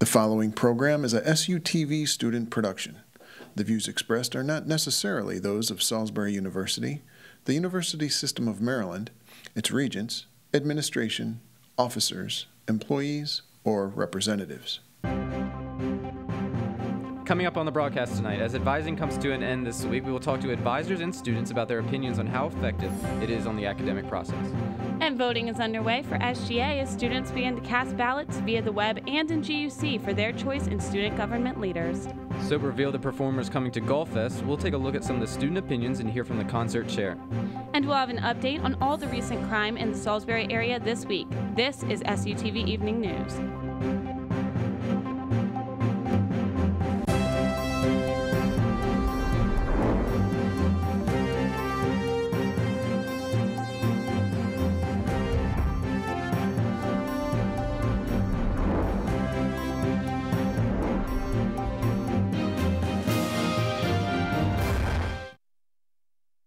The following program is a SUTV student production. The views expressed are not necessarily those of Salisbury University, the University System of Maryland, its regents, administration, officers, employees, or representatives. Coming up on the broadcast tonight, as advising comes to an end this week, we will talk to advisors and students about their opinions on how effective it is on the academic process. And voting is underway for SGA as students begin to cast ballots via the web and in GUC for their choice in student government leaders. So to reveal the performers coming to Golf Fest, we'll take a look at some of the student opinions and hear from the concert chair. And we'll have an update on all the recent crime in the Salisbury area this week. This is SUTV Evening News.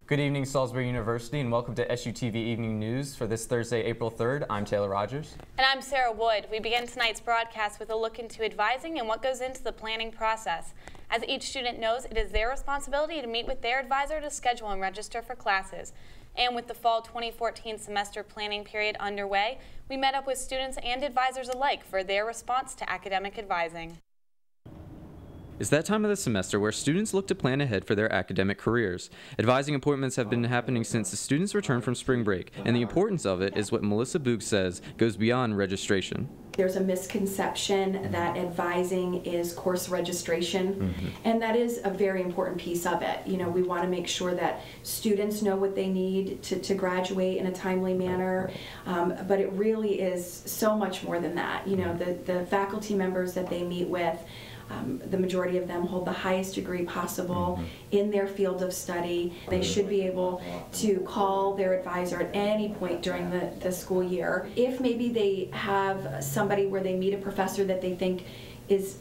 Good evening, Salisbury University, and welcome to SUTV Evening News for this Thursday, April 3rd. I'm Taylor Rogers. And I'm Sarah Wood. We begin tonight's broadcast with a look into advising and what goes into the planning process. As each student knows, it is their responsibility to meet with their advisor to schedule and register for classes. And with the fall 2014 semester planning period underway, we met up with students and advisors alike for their response to academic advising. It's that time of the semester where students look to plan ahead for their academic careers. Advising appointments have been happening since the students returned from spring break, and the importance of it is what Melissa Boog says goes beyond registration. There's a misconception that advising is course registration, and that is a very important piece of it. You know, we want to make sure that students know what they need to graduate in a timely manner, but it really is so much more than that. You know, the faculty members that they meet with, the majority of them hold the highest degree possible in their field of study. They should be able to call their advisor at any point during the school year. If maybe they have somebody where they meet a professor that they think is,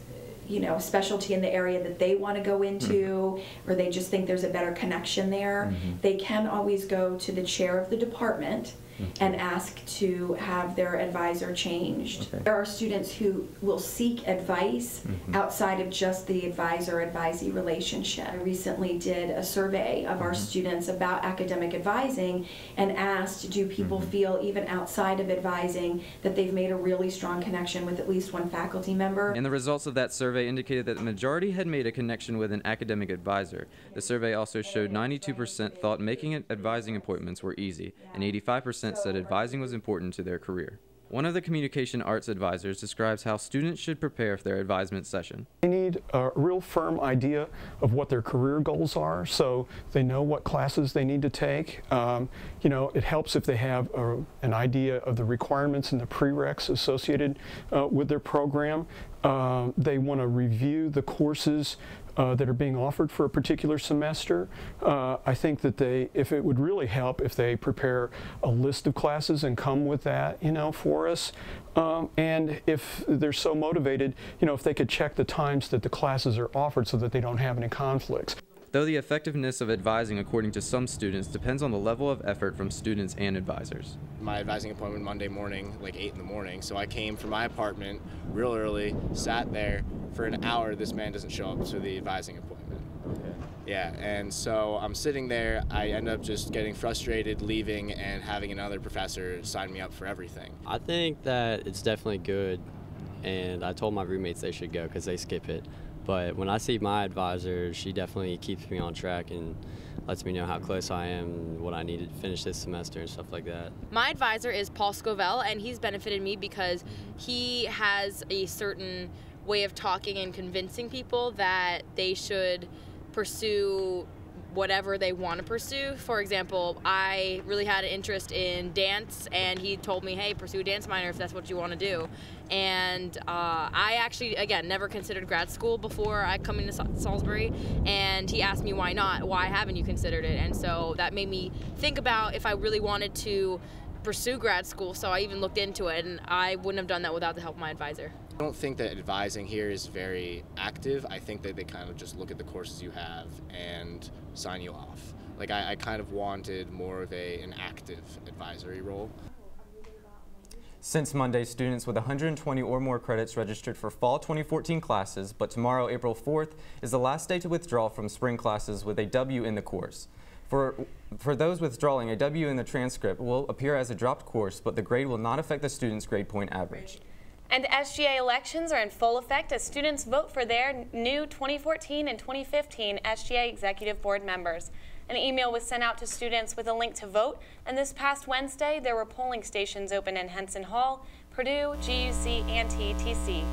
you know, specialty in the area that they want to go into, or they just think there's a better connection there, they can always go to the chair of the department and ask to have their advisor changed. There are students who will seek advice outside of just the advisor-advisee relationship. I recently did a survey of our students about academic advising and asked, do people feel even outside of advising that they've made a really strong connection with at least one faculty member? And the results of that survey indicated that the majority had made a connection with an academic advisor. The survey also showed 92% thought making advising appointments were easy, and 85% said advising was important to their career. One of the communication arts advisors describes how students should prepare for their advisement session. They need a real firm idea of what their career goals are, so they know what classes they need to take. You know, it helps if they have an idea of the requirements and the prereqs associated with their program. They want to review the courses that are being offered for a particular semester. I think that if it would really help if they prepare a list of classes and come with that, you know, for us. And if they're so motivated, you know, if they could check the times that the classes are offered so that they don't have any conflicts. Though the effectiveness of advising, according to some students, depends on the level of effort from students and advisors. My advising appointment Monday morning, like 8 in the morning, so I came from my apartment real early, sat there for an hour. This man doesn't show up to the advising appointment. Okay. Yeah, and so I'm sitting there, I end up just getting frustrated, leaving, and having another professor sign me up for everything. I think that it's definitely good, and I told my roommates they should go because they skip it. But when I see my advisor, she definitely keeps me on track and lets me know how close I am, what I need to finish this semester and stuff like that. My advisor is Paul Scovell, and he's benefited me because he has a certain way of talking and convincing people that they should pursue whatever they want to pursue. For example, I really had an interest in dance, and he told me, hey, pursue a dance minor if that's what you want to do. And I actually, again, never considered grad school before I come into Salisbury, and he asked me why not, why haven't you considered it? And so that made me think about if I really wanted to pursue grad school, so I even looked into it, and I wouldn't have done that without the help of my advisor. I don't think that advising here is very active. I think that they kind of just look at the courses you have and sign you off. Like I kind of wanted more of an active advisory role. Since Monday, students with 120 or more credits registered for fall 2014 classes, but tomorrow, April 4th, is the last day to withdraw from spring classes with a W in the course. For those withdrawing, a W in the transcript will appear as a dropped course, but the grade will not affect the student's grade point average. And SGA elections are in full effect as students vote for their new 2014 and 2015 SGA Executive Board members. An email was sent out to students with a link to vote, and this past Wednesday there were polling stations open in Henson Hall, Purdue, GUC, and TTC.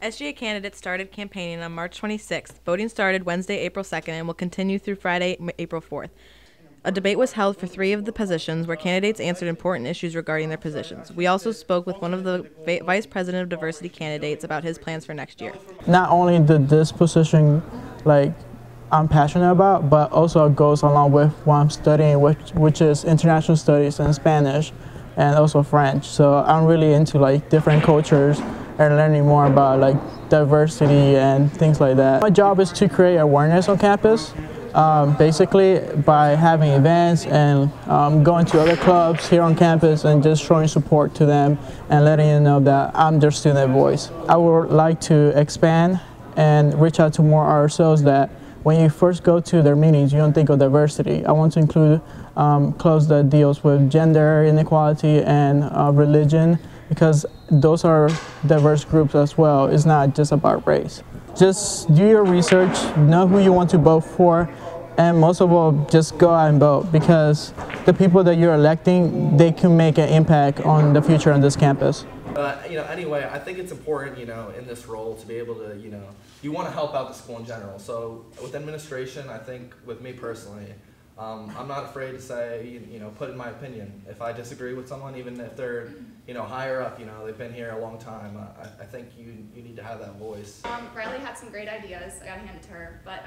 SGA candidates started campaigning on March 26th. Voting started Wednesday, April 2nd, and will continue through Friday, April 4th. A debate was held for 3 of the positions where candidates answered important issues regarding their positions. We also spoke with one of the Vice President of Diversity candidates about his plans for next year. Not only did this position, I'm passionate about, but also goes along with what I'm studying, which is international studies and Spanish, and also French. So I'm really into different cultures and learning more about diversity and things like that. My job is to create awareness on campus, basically by having events and going to other clubs here on campus and just showing support to them and letting them know that I'm their student voice. I would like to expand and reach out to more ourselves that when you first go to their meetings, you don't think of diversity. I want to include clubs that deals with gender inequality and religion, because those are diverse groups as well. It's not just about race. Just do your research, know who you want to vote for, and most of all, just go out and vote, because the people that you're electing, they can make an impact on the future on this campus. Anyway, I think it's important, in this role to be able to, you want to help out the school in general. So with administration, I think with me personally, I'm not afraid to say, put in my opinion. If I disagree with someone, even if they're, higher up, they've been here a long time, I think you need to have that voice. Riley had some great ideas, I gotta hand it to her, but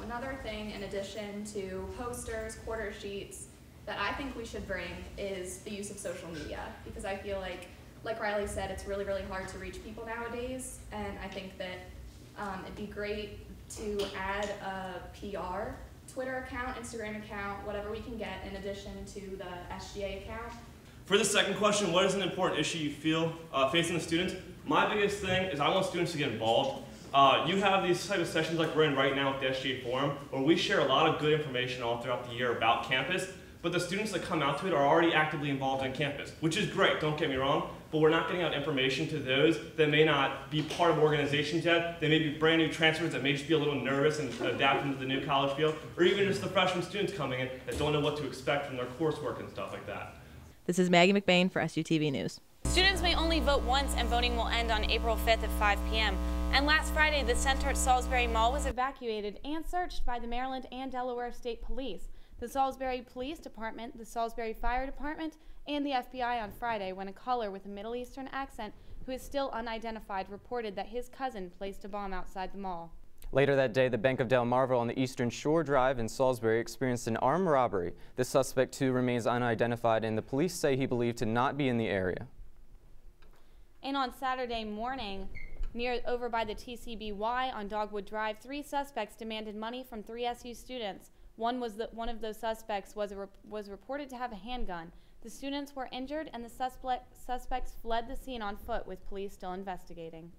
another thing in addition to posters, quarter sheets, that I think we should bring is the use of social media, because I feel like Riley said, it's really, really hard to reach people nowadays, and I think that it'd be great to add a PR Twitter account, Instagram account, whatever we can get in addition to the SGA account. For the second question, what is an important issue you feel facing the students? My biggest thing is I want students to get involved. You have these type of sessions like we're in right now with the SGA Forum, where we share a lot of good information all throughout the year about campus, but the students that come out to it are already actively involved in campus, which is great, don't get me wrong, but we're not getting out information to those that may not be part of organizations yet. They may be brand new transfers that may just be a little nervous and adapting to the new college field, or even just the freshman students coming in that don't know what to expect from their coursework and stuff like that. This is Maggie McBain for SUTV News. Students may only vote once, and voting will end on April 5th at 5 p.m. And last Friday, the center at Salisbury Mall was evacuated and searched by the Maryland and Delaware State Police, the Salisbury Police Department, the Salisbury Fire Department, and the FBI on Friday, when a caller with a Middle Eastern accent who is still unidentified reported that his cousin placed a bomb outside the mall. Later that day, the Bank of Delmarva on the Eastern Shore Drive in Salisbury experienced an armed robbery. The suspect, too, remains unidentified, and the police say he believed to not be in the area. And on Saturday morning, over by the TCBY on Dogwood Drive, 3 suspects demanded money from 3 SU students. One of those suspects was reported to have a handgun. The students were injured, and the suspects fled the scene on foot, with police still investigating.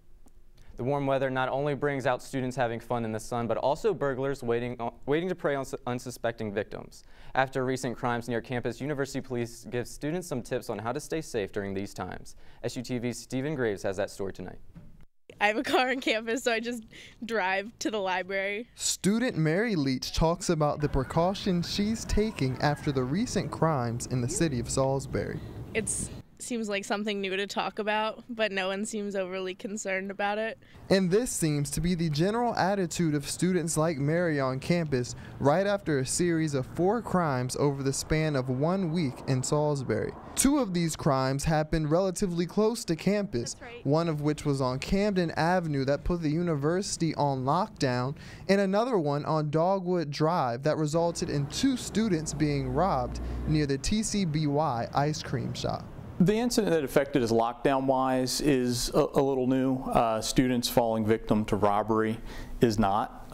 The warm weather not only brings out students having fun in the sun, but also burglars waiting to prey on unsuspecting victims. After recent crimes near campus, University Police give students some tips on how to stay safe during these times. SUTV's Stephen Graves has that story tonight. I have a car on campus, so I just drive to the library. Student Mary Leach talks about the precautions she's taking after the recent crimes in the city of Salisbury. It seems like something new to talk about, but no one seems overly concerned about it. And this seems to be the general attitude of students like Mary on campus right after a series of 4 crimes over the span of 1 week in Salisbury. 2 of these crimes happened relatively close to campus, one of which was on Camden Avenue that put the university on lockdown, and another one on Dogwood Drive that resulted in 2 students being robbed near the TCBY ice cream shop. The incident that affected us lockdown-wise is a little new. Students falling victim to robbery is not.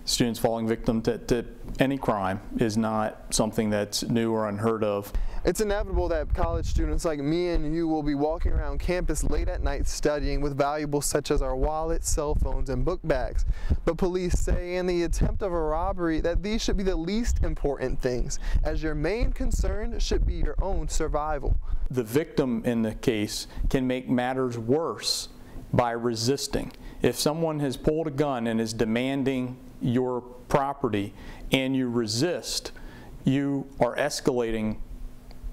Students falling victim to any crime is not something that's new or unheard of. It's inevitable that college students like me and you will be walking around campus late at night studying with valuables such as our wallets, cell phones, and book bags. But police say in the attempt of a robbery that these should be the least important things, as your main concern should be your own survival. The victim in the case can make matters worse by resisting. If someone has pulled a gun and is demanding your property and you resist, you are escalating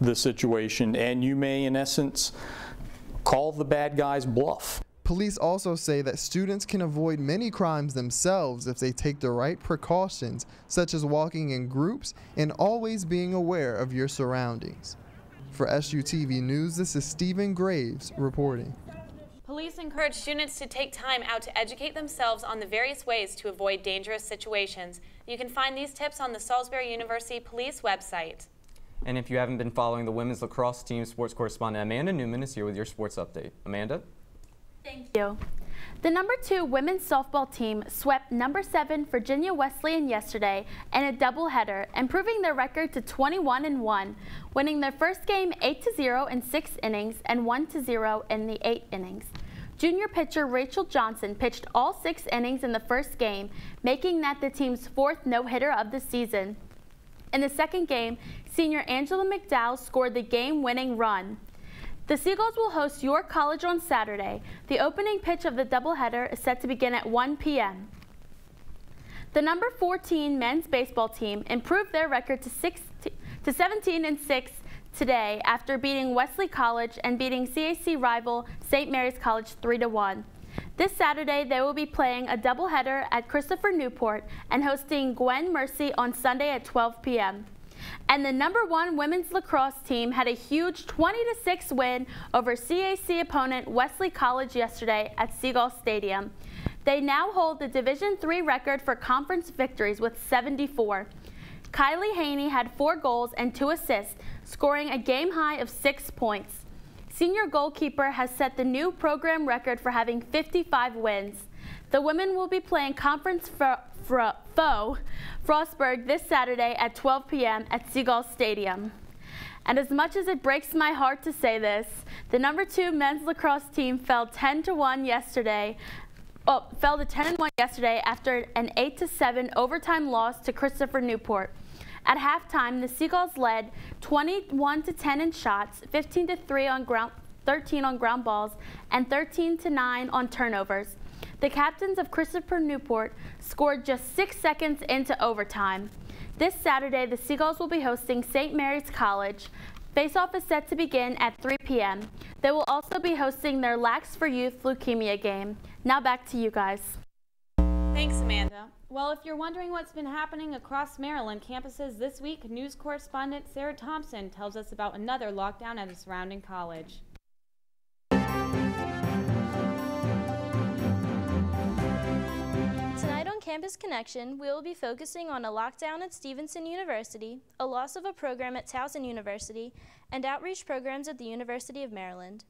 the situation, and you may, in essence, call the bad guy's bluff. Police also say that students can avoid many crimes themselves if they take the right precautions, such as walking in groups and always being aware of your surroundings. For SUTV News, this is Stephen Graves reporting. Police encourage students to take time out to educate themselves on the various ways to avoid dangerous situations. You can find these tips on the Salisbury University Police website. And if you haven't been following the women's lacrosse team, sports correspondent Amanda Newman is here with your sports update. Amanda? Thank you. The #2 women's softball team swept #7 Virginia Wesleyan yesterday in a doubleheader, improving their record to 21-1, winning their first game 8-0 in 6 innings and 1-0 in the 8 innings. Junior pitcher Rachel Johnson pitched all 6 innings in the first game, making that the team's 4th no-hitter of the season. In the second game, senior Angela McDowell scored the game-winning run. The Seagulls will host York College on Saturday. The opening pitch of the doubleheader is set to begin at 1 p.m. The #14 men's baseball team improved their record to 17-6 today after beating Wesley College and beating CAC rival St. Mary's College 3-1. This Saturday, they will be playing a doubleheader at Christopher Newport and hosting Gwen Mercy on Sunday at 12 p.m. And the #1 women's lacrosse team had a huge 20-6 win over CAC opponent Wesley College yesterday at Seagull Stadium. They now hold the Division III record for conference victories with 74. Kylie Haney had 4 goals and 2 assists, scoring a game high of 6 points. Senior goalkeeper has set the new program record for having 55 wins. The women will be playing conference foe Frostburg this Saturday at 12 p.m. at Seagull Stadium. And as much as it breaks my heart to say this, the #2 men's lacrosse team fell to 10-1 yesterday after an 8-7 overtime loss to Christopher Newport. At halftime, the Seagulls led 21-10 in shots, 15-3 on ground, 13 on ground balls, and 13-9 on turnovers. The captains of Christopher Newport scored just 6 seconds into overtime. This Saturday, the Seagulls will be hosting St. Mary's College. Face-off is set to begin at 3 p.m. They will also be hosting their Lax for Youth leukemia game. Now back to you guys. Thanks, Amanda. Well, if you're wondering what's been happening across Maryland campuses this week, news correspondent Sarah Thompson tells us about another lockdown at a surrounding college. Tonight on Campus Connection, we will be focusing on a lockdown at Stevenson University, a loss of a program at Towson University, and outreach programs at the University of Maryland.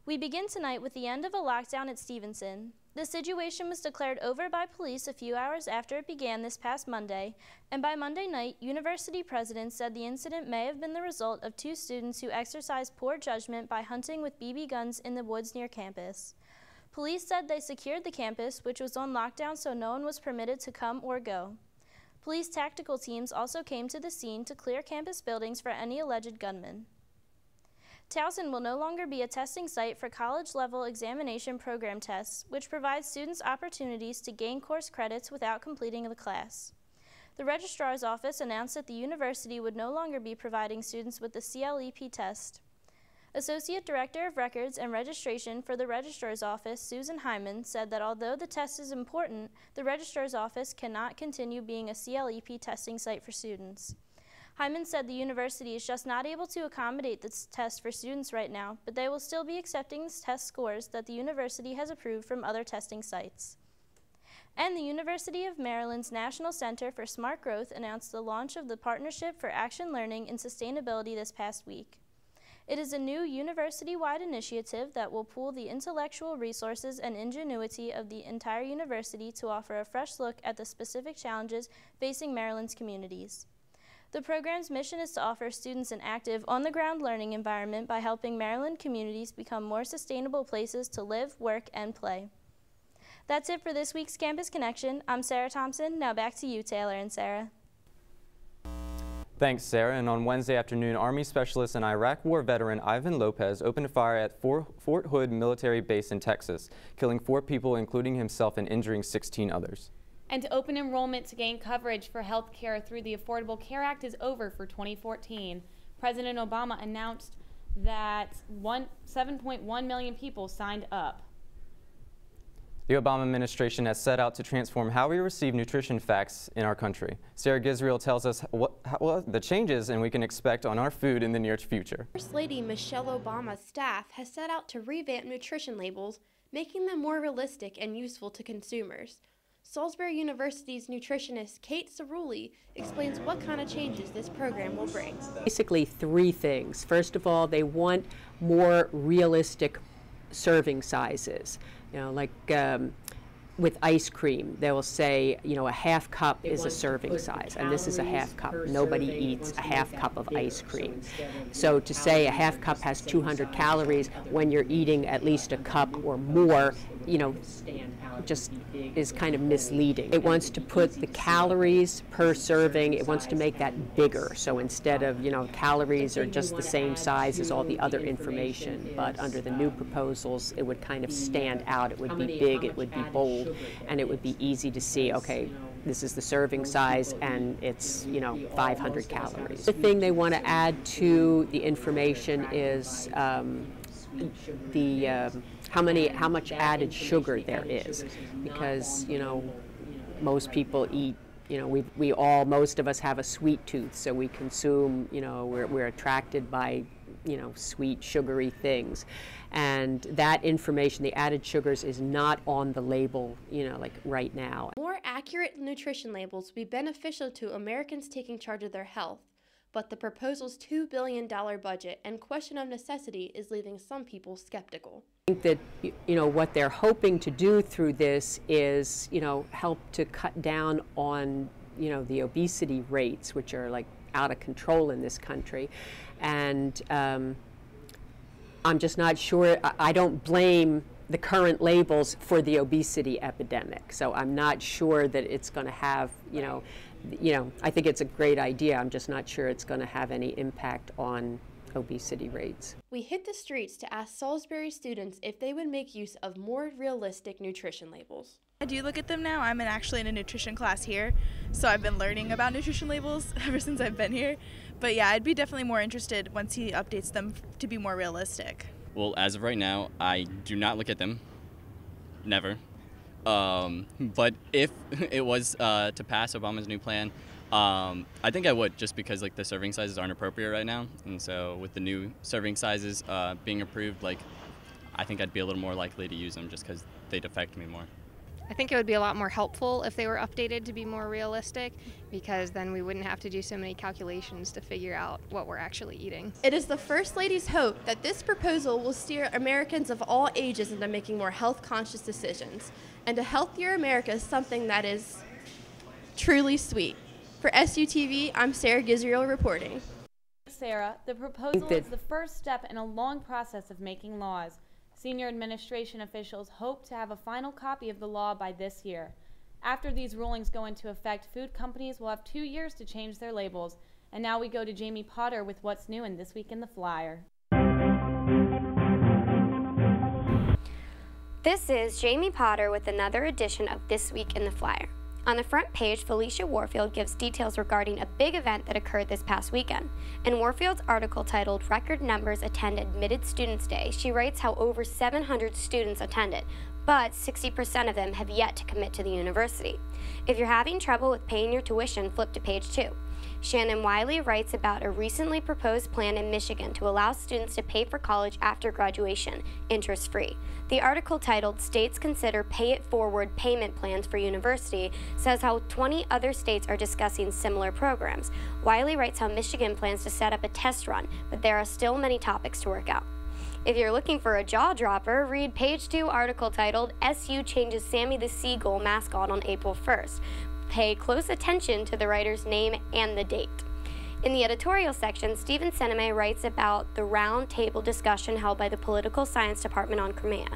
We begin tonight with the end of a lockdown at Stevenson. The situation was declared over by police a few hours after it began this past Monday, and by Monday night, university presidents said the incident may have been the result of 2 students who exercised poor judgment by hunting with BB guns in the woods near campus. Police said they secured the campus, which was on lockdown, so no one was permitted to come or go. Police tactical teams also came to the scene to clear campus buildings for any alleged gunmen. Towson will no longer be a testing site for college-level examination program tests, which provides students opportunities to gain course credits without completing the class. The registrar's office announced that the university would no longer be providing students with the CLEP test. Associate Director of Records and Registration for the Registrar's Office, Susan Hyman, said that although the test is important, the Registrar's Office cannot continue being a CLEP testing site for students. Hyman said the university is just not able to accommodate this test for students right now, but they will still be accepting the test scores that the university has approved from other testing sites. And the University of Maryland's National Center for Smart Growth announced the launch of the Partnership for Action Learning and Sustainability this past week. It is a new university-wide initiative that will pool the intellectual resources and ingenuity of the entire university to offer a fresh look at the specific challenges facing Maryland's communities. The program's mission is to offer students an active, on-the-ground learning environment by helping Maryland communities become more sustainable places to live, work, and play. That's it for this week's Campus Connection. I'm Sarah Thompson. Now back to you, Taylor and Sarah. Thanks, Sarah. And on Wednesday afternoon, Army specialist and Iraq War veteran Ivan Lopez opened fire at Fort Hood Military Base in Texas, killing 4 people, including himself, and injuring 16 others. And open enrollment to gain coverage for health care through the Affordable Care Act is over for 2014. President Obama announced that 7.1 million people signed up. The Obama administration has set out to transform how we receive nutrition facts in our country. Sarah Gizriel tells us what the changes and we can expect on our food in the near future. First Lady Michelle Obama's staff has set out to revamp nutrition labels, making them more realistic and useful to consumers. Salisbury University's nutritionist Kate Cerulli explains what kind of changes this program will bring. Basically 3 things. First of all, they want more realistic serving sizes. You know, like with ice cream, they will say, you know, a half cup is a serving size, and this is a half cup. Nobody eats a half cup of ice cream. So to say a half cup has 200 calories when you're eating at least a cup or more, you know, just is kind of misleading. It wants to put the calories per serving, it wants to make that bigger. So instead of, you know, calories are just the same size as all the other information, but under the new proposals, it would kind of stand out. It would be big, it would be bold, and it would be easy to see, okay, this is the serving size and it's, you know, 500 calories. The thing they want to add to the information is how much added sugar there is, because, you know, most people eat, you know, most of us have a sweet tooth, so we consume, you know, we're attracted by, you know, sweet, sugary things. And that information, the added sugars, is not on the label, you know, like right now. More accurate nutrition labels will be beneficial to Americans taking charge of their health, but the proposal's $2 billion budget and question of necessity is leaving some people skeptical. I think that, you know, what they're hoping to do through this is, you know, help to cut down on, you know, the obesity rates, which are like out of control in this country. And I'm just not sure, I don't blame the current labels for the obesity epidemic. So I'm not sure that it's going to have, you know, I think it's a great idea. I'm just not sure it's going to have any impact on obesity rates. We hit the streets to ask Salisbury students if they would make use of more realistic nutrition labels. I do look at them now. I'm actually in a nutrition class here, so I've been learning about nutrition labels ever since I've been here. But yeah, I'd be definitely more interested once he updates them to be more realistic. Well, as of right now, I do not look at them. Never. But if it was to pass Obama's new plan, I think I would, just because like the serving sizes aren't appropriate right now, and so with the new serving sizes being approved, like I think I'd be a little more likely to use them just because they'd affect me more. I think it would be a lot more helpful if they were updated to be more realistic, because then we wouldn't have to do so many calculations to figure out what we're actually eating. It is the First Lady's hope that this proposal will steer Americans of all ages into making more health-conscious decisions. And a healthier America is something that is truly sweet. For SUTV, I'm Sarah Gizriel reporting. Sarah, the proposal is the first step in a long process of making laws. Senior administration officials hope to have a final copy of the law by this year. After these rulings go into effect, food companies will have 2 years to change their labels. And now we go to Jamie Potter with what's new in This Week in the Flyer. This is Jamie Potter with another edition of This Week in the Flyer. On the front page, Felicia Warfield gives details regarding a big event that occurred this past weekend. In Warfield's article titled Record Numbers Attend Admitted Students Day, she writes how over 700 students attended, but 60% of them have yet to commit to the university. If you're having trouble with paying your tuition, flip to page 2. Shannon Wiley writes about a recently proposed plan in Michigan to allow students to pay for college after graduation, interest-free. The article titled States Consider Pay-It-Forward Payment Plans for University says how 20 other states are discussing similar programs. Wiley writes how Michigan plans to set up a test run, but there are still many topics to work out. If you're looking for a jaw-dropper, read page 2 article titled SU Changes Sammy the Seagull Mascot on April 1st. Pay close attention to the writer's name and the date. In the editorial section, Stephen Sinema writes about the round table discussion held by the Political Science Department on Crimea.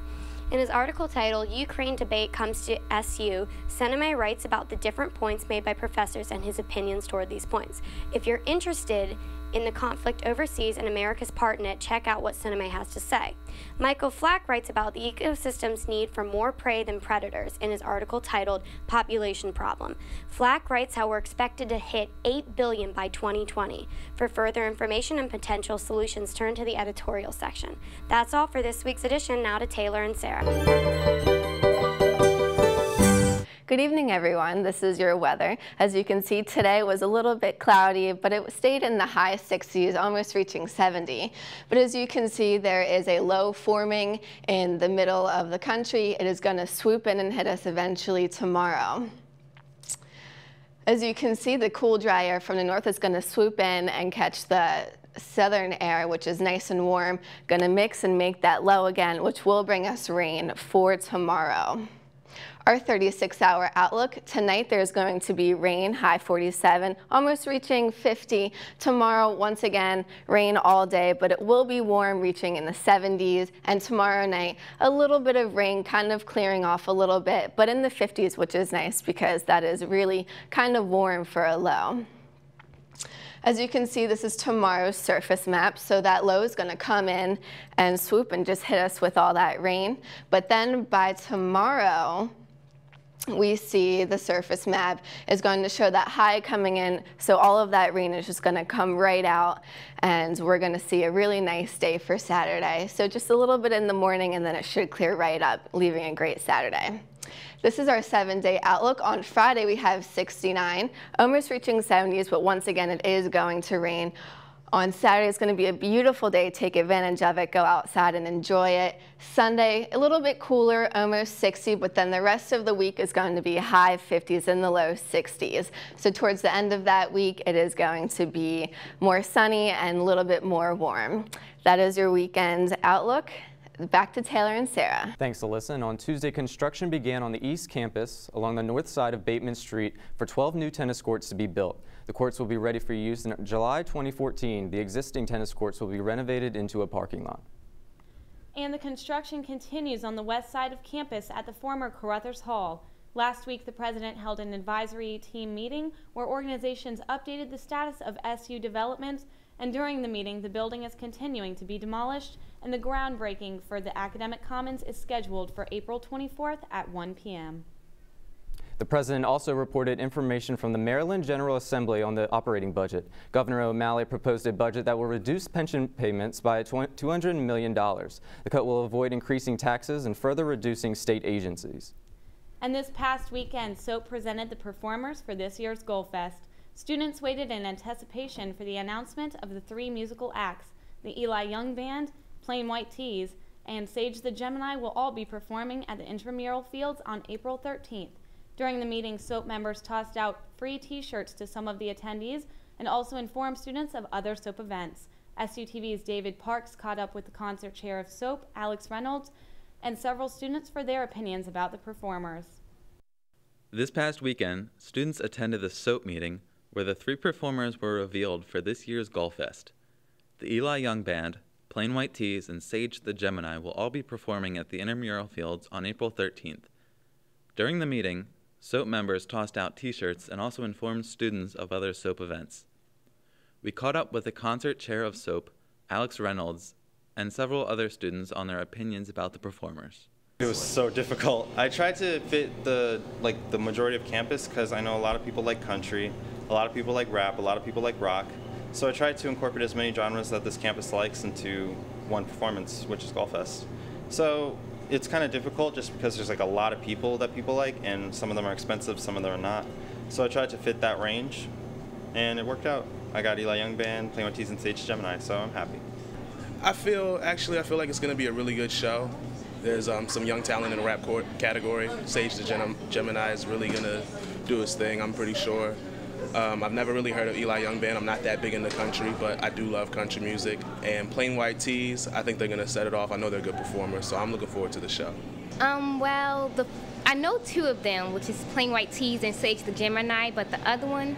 In his article titled Ukraine Debate Comes to SU, Sinema writes about the different points made by professors and his opinions toward these points. If you're interested in the conflict overseas and America's part in it, check out what Sinema has to say. Michael Flack writes about the ecosystem's need for more prey than predators in his article titled Population Problem. Flack writes how we're expected to hit 8 billion by 2020. For further information and potential solutions, turn to the editorial section. That's all for this week's edition. Now to Taylor and Sarah. Good evening, everyone. This is your weather. As you can see, today was a little bit cloudy, but it stayed in the high 60s, almost reaching 70. But as you can see, there is a low forming in the middle of the country. It is going to swoop in and hit us eventually tomorrow. As you can see, the cool, dry air from the north is going to swoop in and catch the southern air, which is nice and warm, going to mix and make that low again, which will bring us rain for tomorrow. Our 36-hour outlook, tonight there's going to be rain, high 47, almost reaching 50. Tomorrow, once again, rain all day, but it will be warm, reaching in the 70s. And tomorrow night, a little bit of rain, kind of clearing off a little bit, but in the 50s, which is nice because that is really kind of warm for a low. As you can see, this is tomorrow's surface map, so that low is going to come in and swoop and just hit us with all that rain. But then by tomorrow, we see the surface map is going to show that high coming in, so all of that rain is just going to come right out, and we're going to see a really nice day for Saturday. So just a little bit in the morning, and then it should clear right up, leaving a great Saturday. This is our 7-day outlook. On Friday, we have 69, almost reaching 70s, but once again, it is going to rain. On Saturday, it's going to be a beautiful day. Take advantage of it. Go outside and enjoy it. Sunday, a little bit cooler, almost 60, but then the rest of the week is going to be high 50s and the low 60s. So towards the end of that week, it is going to be more sunny and a little bit more warm. That is your weekend outlook. Back to Taylor and Sarah. Thanks, Alyssa. And on Tuesday, construction began on the East Campus along the north side of Bateman Street for 12 new tennis courts to be built. The courts will be ready for use in July 2014. The existing tennis courts will be renovated into a parking lot. And the construction continues on the west side of campus at the former Carruthers Hall. Last week, the president held an advisory team meeting where organizations updated the status of SU developments, and during the meeting, the building is continuing to be demolished, and the groundbreaking for the Academic Commons is scheduled for April 24th at 1 p.m. The president also reported information from the Maryland General Assembly on the operating budget. Governor O'Malley proposed a budget that will reduce pension payments by $200 million. The cut will avoid increasing taxes and further reducing state agencies. And this past weekend, SOAP presented the performers for this year's Goal Fest. Students waited in anticipation for the announcement of the 3 musical acts. The Eli Young Band, Plain White Tees, and Sage the Gemini will all be performing at the intramural fields on April 13th. During the meeting, SOAP members tossed out free t-shirts to some of the attendees and also informed students of other SOAP events. SUTV's David Parks caught up with the concert chair of SOAP, Alex Reynolds, and several students for their opinions about the performers. This past weekend, students attended the SOAP meeting where the 3 performers were revealed for this year's Goal Fest. The Eli Young Band, Plain White Tees, and Sage the Gemini will all be performing at the intramural fields on April 13th. During the meeting, SOAP members tossed out t-shirts and also informed students of other SOAP events. We caught up with the concert chair of SOAP, Alex Reynolds, and several other students on their opinions about the performers. It was so difficult. I tried to fit the majority of campus because I know a lot of people like country, a lot of people like rap, a lot of people like rock. So I tried to incorporate as many genres that this campus likes into one performance, which is Goal Fest. So it's kind of difficult just because there's like a lot of people that people like, and some of them are expensive, some of them are not. So I tried to fit that range, and it worked out. I got Eli Young Band, Plain White Tees, and Sage Gemini, so I'm happy. I feel like it's going to be a really good show. There's some young talent in the rap category. Sage the Gemini is really going to do his thing, I'm pretty sure. I've never really heard of Eli Young Band. I'm not that big into country, but I do love country music. And Plain White Tees, I think they're going to set it off. I know they're good performers, so I'm looking forward to the show. Well, I know 2 of them, which is Plain White Tees and Sage the Gemini, but the other one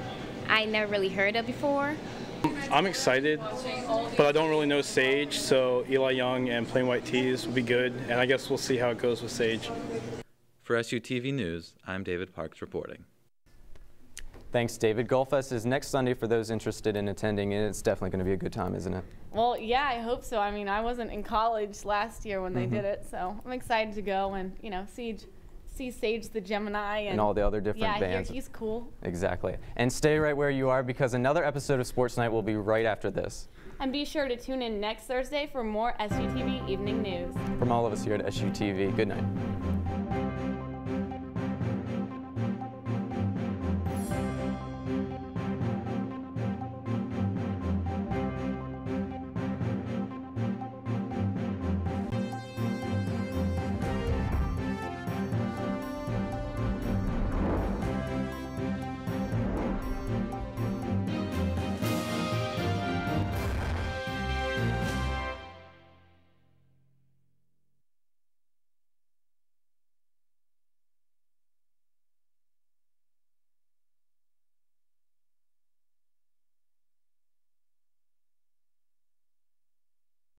I never really heard of before. I'm excited, but I don't really know Sage, so Eli Young and Plain White Tees will be good, and I guess we'll see how it goes with Sage. For SUTV News, I'm David Parks reporting. Thanks, David. Golf Fest is next Sunday for those interested in attending, and it's definitely going to be a good time, isn't it? Well, yeah, I hope so. I mean, I wasn't in college last year when they did it, so I'm excited to go and, you know, see Sage the Gemini and all the other different bands. Yeah, he's cool. Exactly. And stay right where you are because another episode of Sports Night will be right after this. And be sure to tune in next Thursday for more SUTV Evening News. From all of us here at SUTV, good night.